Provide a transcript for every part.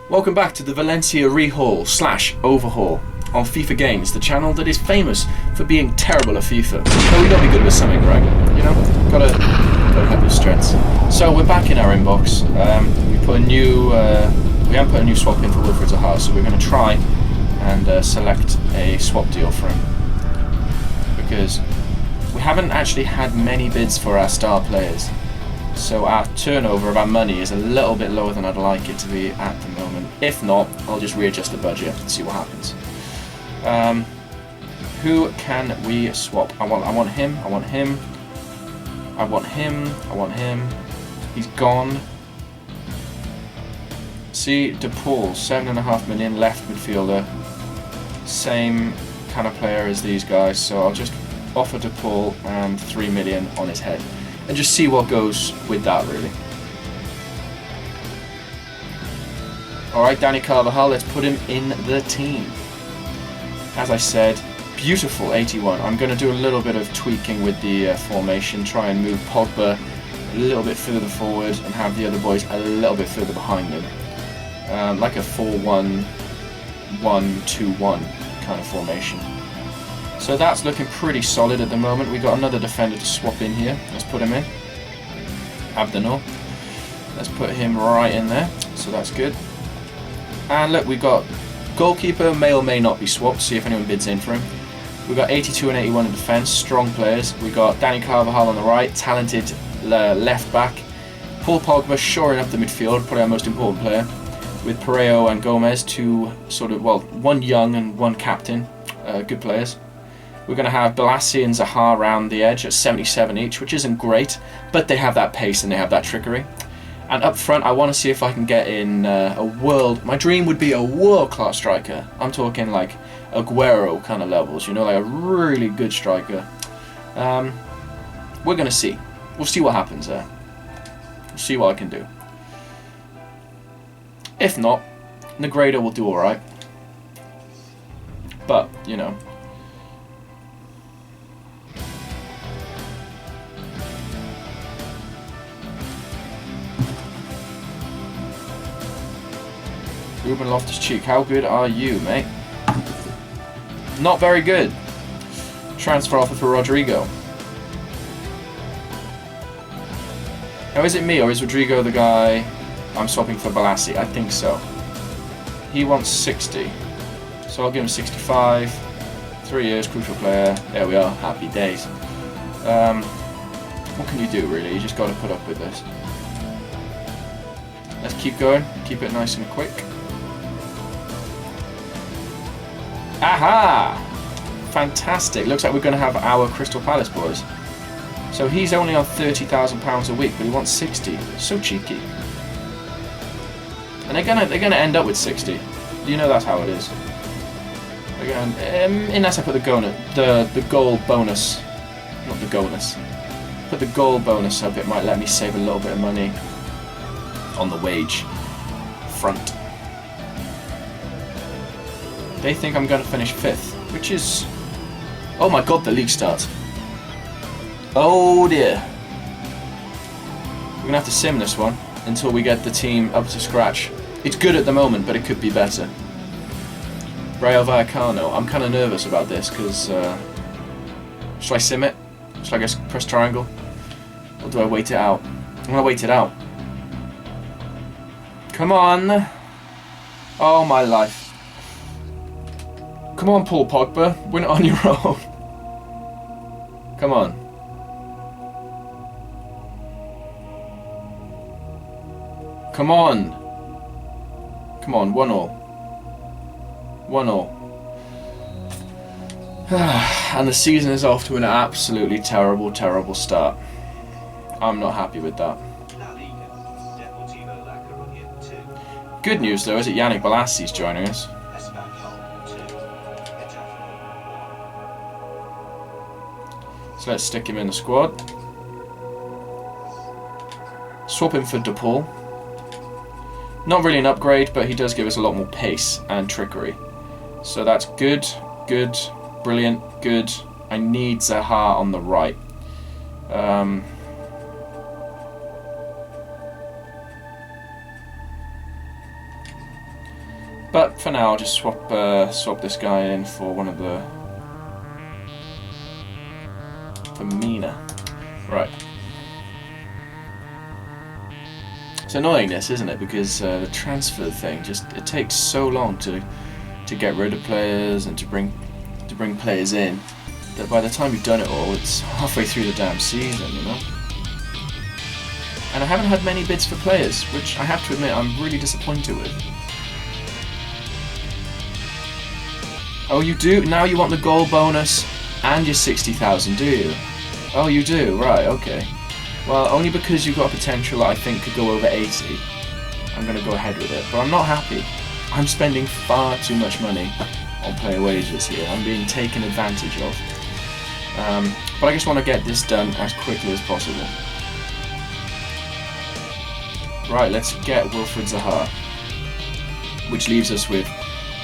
Welcome back to the Valencia rehaul / overhaul on FIFA Games, the channel that is famous for being terrible at FIFA. But we gotta be good with something, right? You know, gotta have your strengths. So we're back in our inbox. We put a new, we haven't put a new swap in for Wilfred Zaha, so we're gonna try and select a swap deal for him because we haven't actually had many bids for our star players. So our turnover of our money is a little bit lower than I'd like it to be at the moment. If not, I'll just readjust the budget and see what happens. Who can we swap? I want him. I want him. I want him. I want him. He's gone. See, DePaul, 7.5 million left midfielder. Same kind of player as these guys. So I'll just offer DePaul and 3 million on his head. And just see what goes with that, really. Alright, Danny Carvajal, let's put him in the team. As I said, beautiful 81. I'm going to do a little bit of tweaking with the formation, try and move Pogba a little bit further forward and have the other boys a little bit further behind him. Like a 4-1-1-2-1 kind of formation. So that's looking pretty solid at the moment. We got another defender to swap in here. Let's put him in. Abdenor. Let's put him right in there. So that's good. And look, we got goalkeeper, may or may not be swapped. See if anyone bids in for him. We got 82 and 81 in defence. Strong players. We got Danny Carvajal on the right. Talented left back. Paul Pogba shoring up the midfield. Probably our most important player. With Pereiro and Gomez, two sort of, well, one young and one captain. Good players. We're going to have Balassi and Zaha around the edge at 77 each, which isn't great, but they have that pace and they have that trickery. And up front, I want to see if I can get in my dream would be a world-class striker. I'm talking like Aguero kind of levels, you know, like a really good striker. We're going to see. We'll see what happens there. We'll see what I can do. If not, Negredo will do alright. But, you know. Ruben Loftus-Cheek, how good are you, mate? Not very good. Transfer offer for Rodrigo. Now, is it me or is Rodrigo the guy I'm swapping for Balassi? I think so. He wants 60. So I'll give him 65. 3 years, crucial player. There we are, happy days. What can you do, really? You just got to put up with this. Let's keep going. Keep it nice and quick. Aha! Fantastic. Looks like we're going to have our Crystal Palace boys. So he's only on £30,000 a week, but he wants 60. So cheeky. And they're gonna end up with 60. You know that's how it is. They're gonna, unless I put the goal bonus, not the bonus. Put the goal bonus up. It might let me save a little bit of money on the wage front. They think I'm going to finish 5th, which is... Oh my god, the league starts. Oh dear. We're going to have to sim this one until we get the team up to scratch. It's good at the moment, but it could be better. Rayo Vallecano. I'm kind of nervous about this because... should I sim it? Should I just press triangle? Or do I wait it out? I'm going to wait it out. Come on. Oh my life. Come on, Paul Pogba. Win it on your own. Come on. Come on. Come on, 1-1. 1-1. And the season is off to an absolutely terrible, terrible start. I'm not happy with that. Good news, though, is that Yannick Bolassi's joining us. So let's stick him in the squad. Swap him for DePaul. Not really an upgrade, but he does give us a lot more pace and trickery. So that's good, good, brilliant, good. I need Zaha on the right. But for now, I'll just swap this guy in for one of the... for Mina. Right. It's annoying this, isn't it? Because the transfer thing, it takes so long to get rid of players and to bring players in, that by the time you've done it all, it's halfway through the damn season, you know? And I haven't had many bids for players, which I have to admit I'm really disappointed with. Oh, you do? Now you want the goal bonus and your 60,000, do you? Oh, you do? Right, okay. Well, only because you've got a potential that I think could go over 80, I'm going to go ahead with it. But I'm not happy. I'm spending far too much money on player wages here. I'm being taken advantage of. But I just want to get this done as quickly as possible. Right, let's get Wilfried Zaha, which leaves us with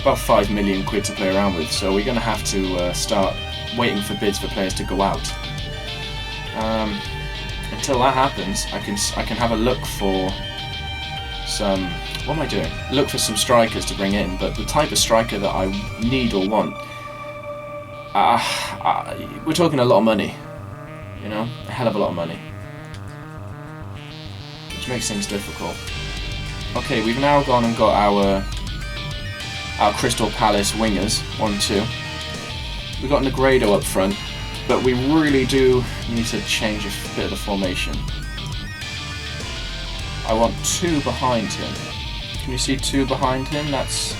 about 5 million quid to play around with. So we're going to have to start waiting for bids for players to go out. Until that happens, I can have a look for some... what am I doing? Look for some strikers to bring in, but the type of striker that I need or want, we're talking a lot of money, you know, a hell of a lot of money, which makes things difficult. Okay, we've now gone and got our Crystal Palace wingers, 1-2. We've got Negredo up front, but we really do need to change a bit of the formation. I want 2 behind him. Can you see 2 behind him? That's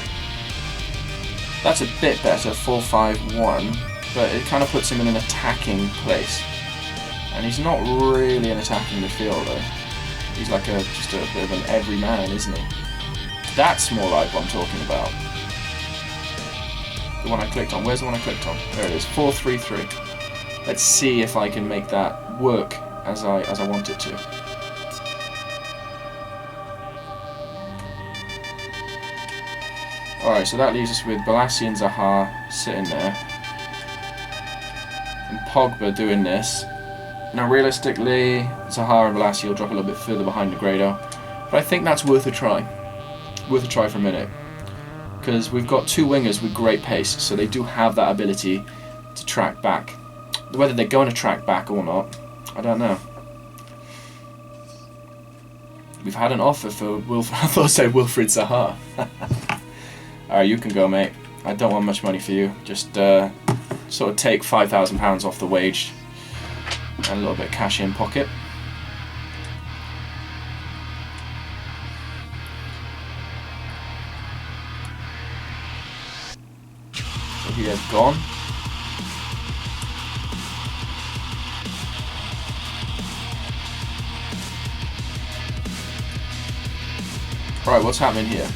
a bit better, 4-5-1, but it kind of puts him in an attacking place. And he's not really an attacking midfielder. He's like just a bit of an everyman, isn't he? That's more like what I'm talking about. The one I clicked on. Where's the one I clicked on? There it is. 4-3-3. Let's see if I can make that work as I want it to. Alright, so that leaves us with Balassi and Zaha sitting there. And Pogba doing this. Now realistically, Zaha and Balassi will drop a little bit further behind Negredo. But I think that's worth a try. Worth a try for a minute. Because we've got 2 wingers with great pace, so they do have that ability to track back. Whether they're going to track back or not, I don't know. We've had an offer for I thought I said Wilfried Zaha. Alright, you can go, mate. I don't want much money for you. Just sort of take £5,000 off the wage and a little bit of cash in pocket. So he has gone. Right, what's happening here?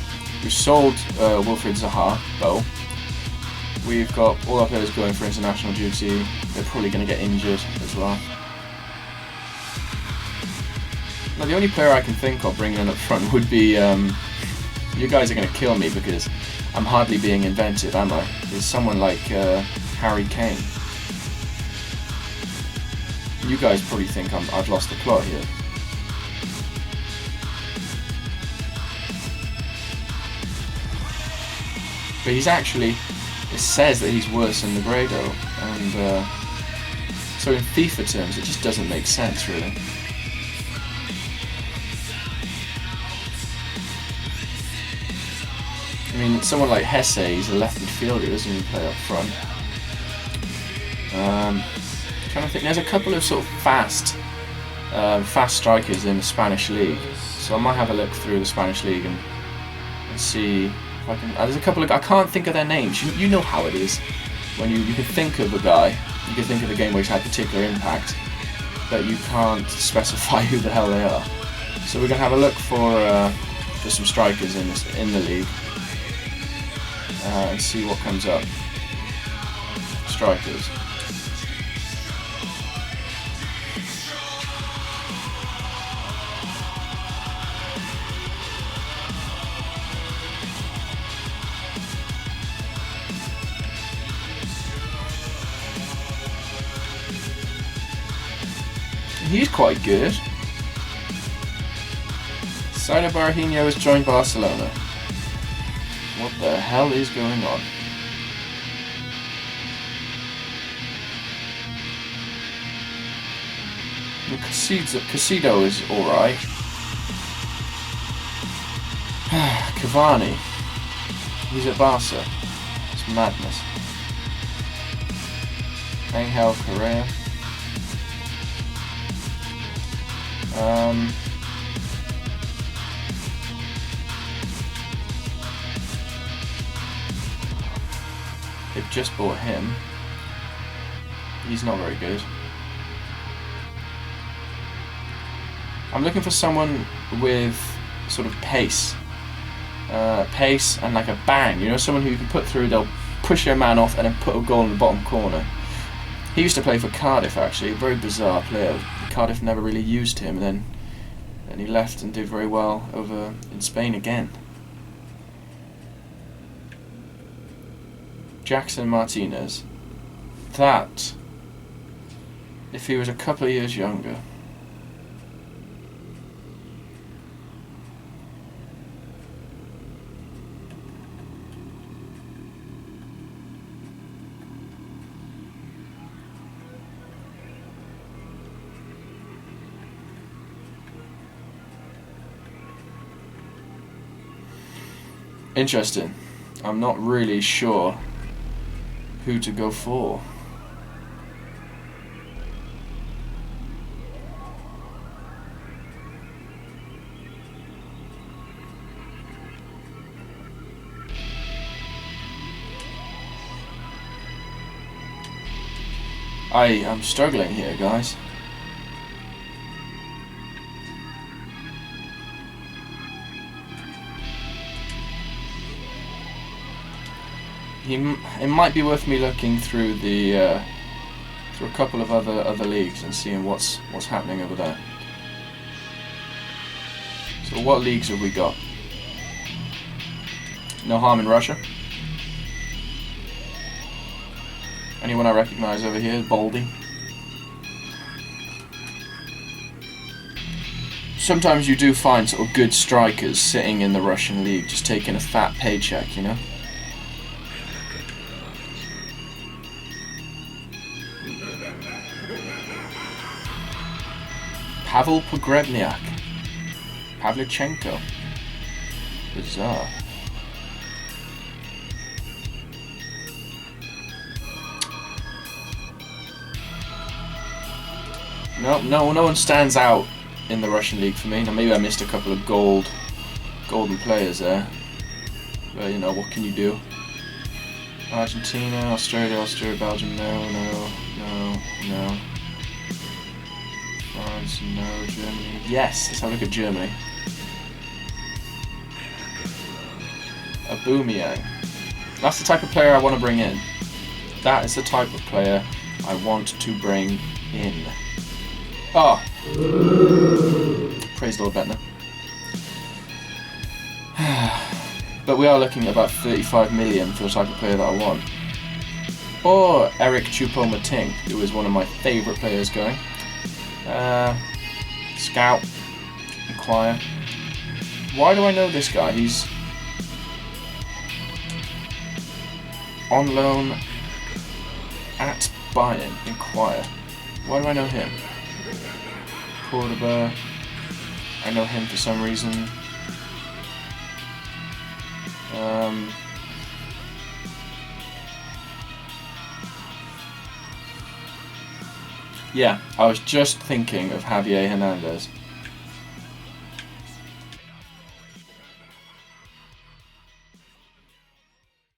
We've sold Wilfried Zaha, though. We've got all our players going for international duty. They're probably going to get injured as well. Now, the only player I can think of bringing in up front would be... you guys are going to kill me because I'm hardly being inventive, am I? It's someone like Harry Kane. You guys probably think I've lost the plot here. But he's actually, it says that he's worse than Negredo, and so in FIFA terms it just doesn't make sense really. I mean, someone like Hesse, he's a left midfielder, doesn't even play up front. Trying to think, there's a couple of sort of fast strikers in the Spanish league, so I might have a look through the Spanish league and see. There's a couple of... I can't think of their names. You know how it is. When you can think of a guy, you can think of a game which had particular impact, but you can't specify who the hell they are. So we're going to have a look for some strikers in the league and see what comes up. Strikers. He's quite good. Saido Barahino has joined Barcelona. What the hell is going on? Casido is alright. Cavani. He's at Barca. It's madness. Angel Correa. They've just bought him. He's not very good. I'm looking for someone with sort of pace. Pace and like a bang. You know, someone who you can put through, they'll push their man off and then put a goal in the bottom corner. He used to play for Cardiff, actually. A very bizarre player. Cardiff never really used him, and then he left and did very well over in Spain again. Jackson Martinez. That, if he was a couple of years younger. Interesting. I'm not really sure who to go for. I am struggling here, guys. It might be worth me looking through the through a couple of other leagues and seeing what's happening over there. So what leagues have we got? No harm in Russia. Anyone I recognise over here? Baldy. Sometimes you do find sort of good strikers sitting in the Russian league, just taking a fat paycheck, you know. Pavel Pogrebniak. Pavlyuchenko. Bizarre. No one stands out in the Russian league for me. Now maybe I missed a couple of golden players there. But you know, what can you do? Argentina, Australia, Belgium, no. France, no. Germany, yes. Let's have a look at Germany. Aubameyang. That's the type of player I want to bring in. That is the type of player I want to bring in. Oh! Praise Lord Bettner. But we are looking at about 35 million for the type of player that I want. Or Eric Choupo-Moting, who is one of my favourite players going. Scout. Inquire. Why do I know this guy? He's on loan at Bayern. Inquire. Why do I know him? Cordoba. I know him for some reason. Yeah, I was just thinking of Javier Hernandez.